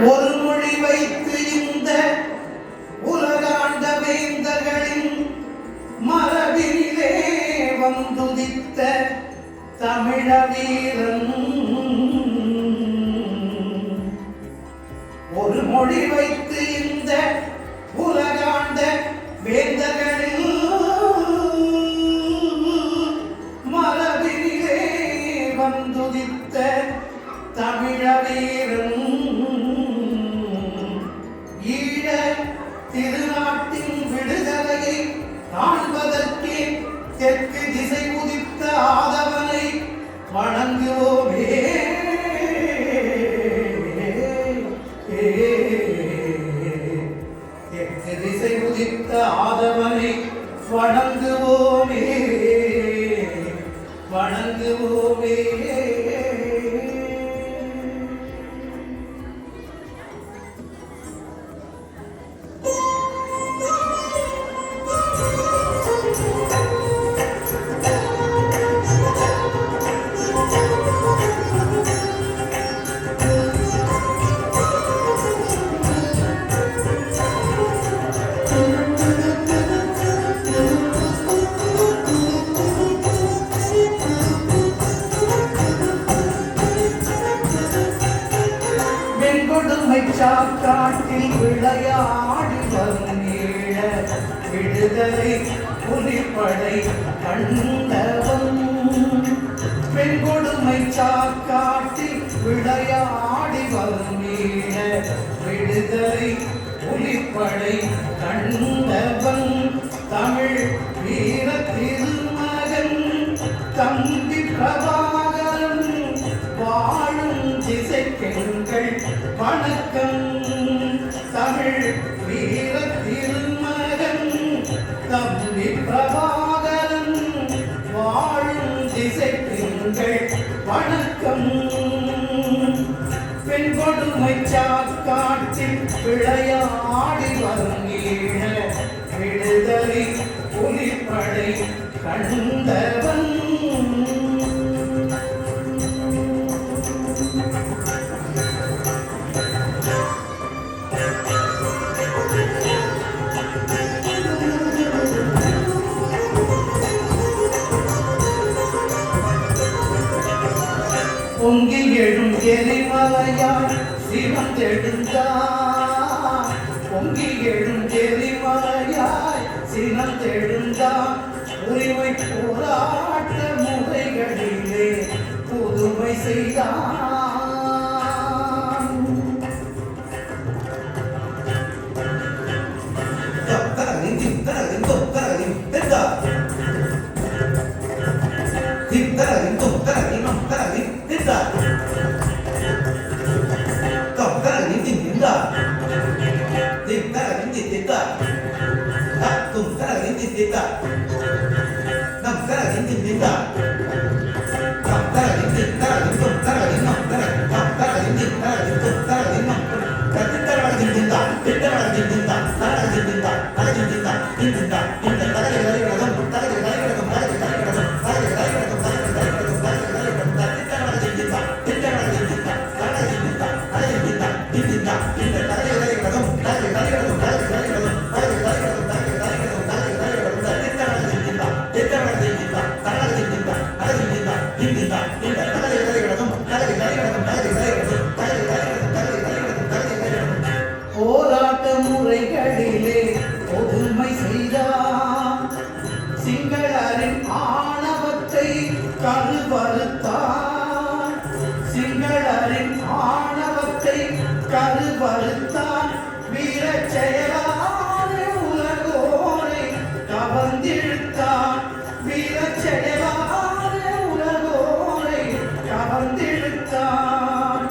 ஒரு மொழி வைத்து இந்த உலகாண்ட வேந்தர்களின் மரபினிலே வந்துதித்த தமிழ வீரன். ஒரு மொழி வைத்து இந்த உலகாண்ட வேந்தர்களின் மரபினிலே வந்துதித்த தமிழ வீரன். ஈழ திருநாட்டின் விடுதலையை காண்பதற்கே தெற்கு திசை உதித்த ஆதவனை வணங்குவோமே. தெற்கு திசை உதித்த ஆதவனை வணங்குவோமே, வணங்குவோமே. சாக்காட்டில் விளையாடி வரும் ஈழ விடுதலை புலிப்படை கண்டவன். பெண் கொடுமை சாக்காட்டில் விளையாடி வரும் ஈழ விடுதலை புலிப்படை கண்டவன். தமிழ் வீர திருமகன் தம்பி பிரபாகரன் வாழும் திசைக்கெங்கள் வணக்கம். தமிழ் வீர திருமகன் தம்பி பிரபாகரன் வாழும் திசைக்கெங்கள் வணக்கம். பெண் கொடுமை சாக்காட்டில் விளையாடி வரும் ஈழ விடுதலை புலிப்படை கண்டவன். பொங்கி எழும் எரிமலையாய் சினந்தெழுந்தார். பொங்கி எழும் எரிமலையாய் சினந்தெழுந்தார். உரிமை போராட்ட முறைகளிலே புதுமை செய்தார். போராட்ட முறைகளிலே பொதுமை செய்தார். சிங்களரின் ஆணவத்தை கருவறுத்தார். சிங்களரின் ஆணவத்தை கருவறுத்தார். வீர செயலான உலகோரை கவர்ந்திழுத்தார். வீர செயலான உலகோரை கவர்ந்திழுத்தார்.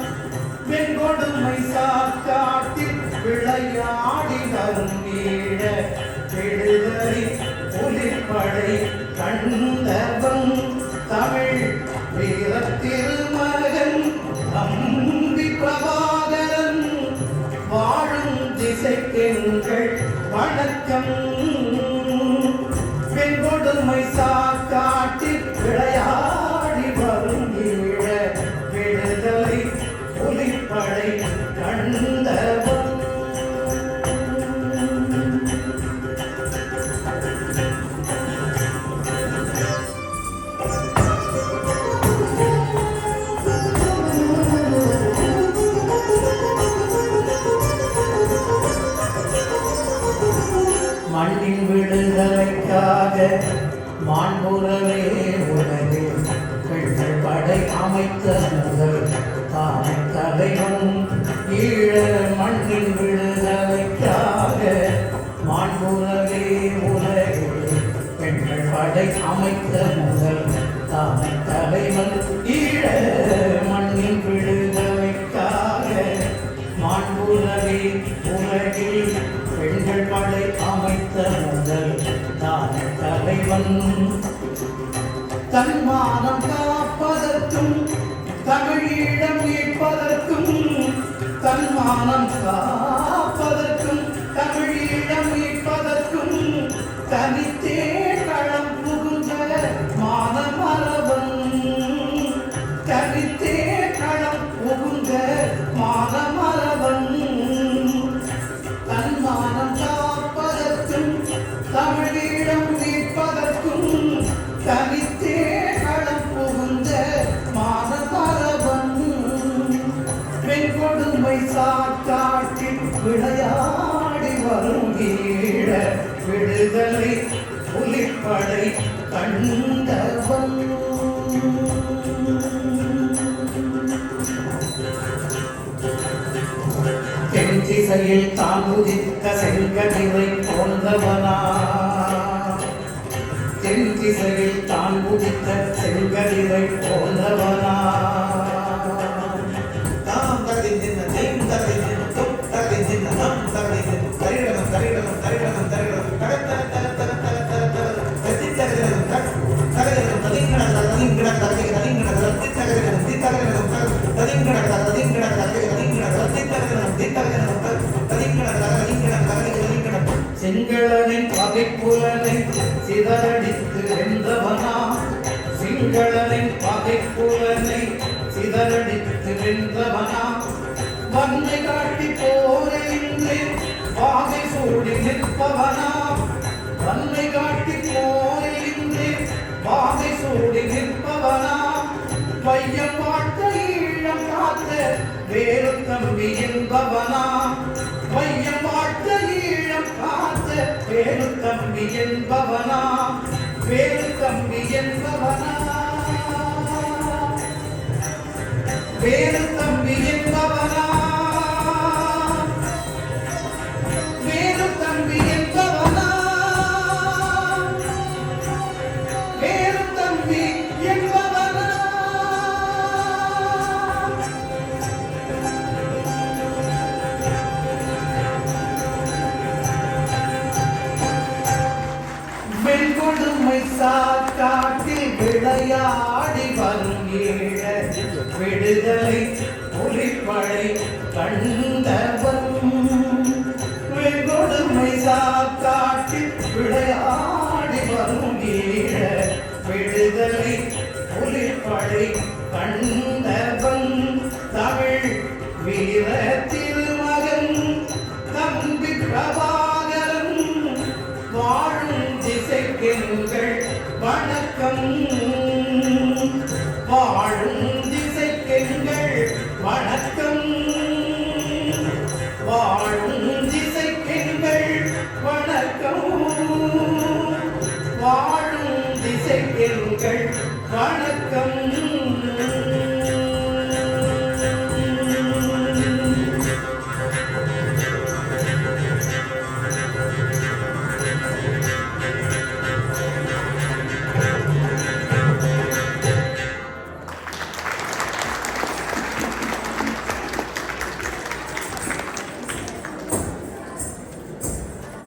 வெண்கொடுமை சாக்காட்டில் விளையாடி வரும் ஈழ விடுதலை புலிப்படை கண்டவன். தமிழ் வீர திருமகன் தம்பி பிரபாகரன் வாழும் திசைக்கெங்கள் வணக்கம். வெண்கொடுமை சாக்காட்டில் விளையாடி வரும் ஈழ விடுதலை புலிப்படை கண்ட கண்டவன். மண்ணின் விடுதலைக்காக மாண்புறவே உலகில் பெண்கள் படை அமைத்த முதல் தானை தலைவன். ஈழ மண்ணின் விடுதலைக்காக மாண்புறவே உலகில் பெண்கள் படை அமைத்த முதல் தானை தலைவன். ஈழ மண்ணின் விடுதலைக்காக மாண்புறவே உலகில் பெண்கள் படை அமைத்த முதல் தானே தலைவன். தன்மானம் காப்பதற்கும் தமிழீழம் மீட்பதற்கும், தன்மானம் காப்பதற்கும் தமிழீழம் மீட்பதற்கும் தனித்தே களம் புகுந்த மானமரவன். தனித்தே களம் புகுந்த மானமரவன். தன்மானம் காப்பதற்கும் தமிழீழம் மீட்பதற்கும் தனித்தே களம் புகுந்த மானமரவன். பெண் கொடுமை சாக்காட்டில் விளையாடி வரும் ஈழ விடுதலை புலிப்படை கண்டவன். தென் திசையில் தான் உதித்த செங்கதிரை போன்றவனா, தென் திசையில் தான் உதித்த செங்கதிரை போன்றவனா. தாம் தரிதின தேம் தரிதின தொப் தரிதின நம் தரிதின தரிடனம் தரிடனம் தரிடனம் தரிடனம் கடத்த தர தர தர தர தர கத்தி தரிடனம் கட் தரிடனம் ததிங்கட ததிங்கட ததிங்கட ததிங்கட ததி தரிடனம் தி தரிடனம் ததிங்கட ததிங்கட ததிங்கட ததி தரிடனம் தி தரிடனம் ததிங்கட ததிங்கட ததிங்கட. சிங்களனின் பகைப்புலனை சிதறடித்து வென்றவனா, சிங்களனின் பகைப்புலனை சிதறடித்து வென்றவனா. வன்மை காட்டி போரின்றி வாகை சூடி நிற்பவனா, வன்மை காட்டி போரின்றி வாகை சூடி நிற்பவனா. வையம் வாழ்த்த ஈழம் காத்த வேறு தம்பி என்பவனா, வையம் வாழ்த்த ஈழம் காத்த வேறு தம்பி என்பவனா, வேறு தம்பி என்பவனா, வேறு தம்பி என்பவனா, வேறு தம்பி என்பவனா, வேறு தம்பி என்பவனா. வெண்கொடுமை சாக்காட்டில் விளையாடி வரும் ஈழ விடுதலை புலிப்படை கண்டவன். வெண்கொடுமை சாக்காட்டில் விளையாடி வரும் ஈழ விடுதலை புலிப்படை கண்டவன். தமிழ் வீர திருமகன் தம்பி பிரபாகரன் வாழும் திசைக்கெங்கள் வணக்கம். வாழும் திசைக்கெங்கள் வணக்கம். வாழும் திசைக்கெங்கள் வணக்கம். வாழும் திசைக்கெங்கள் வணக்கம்.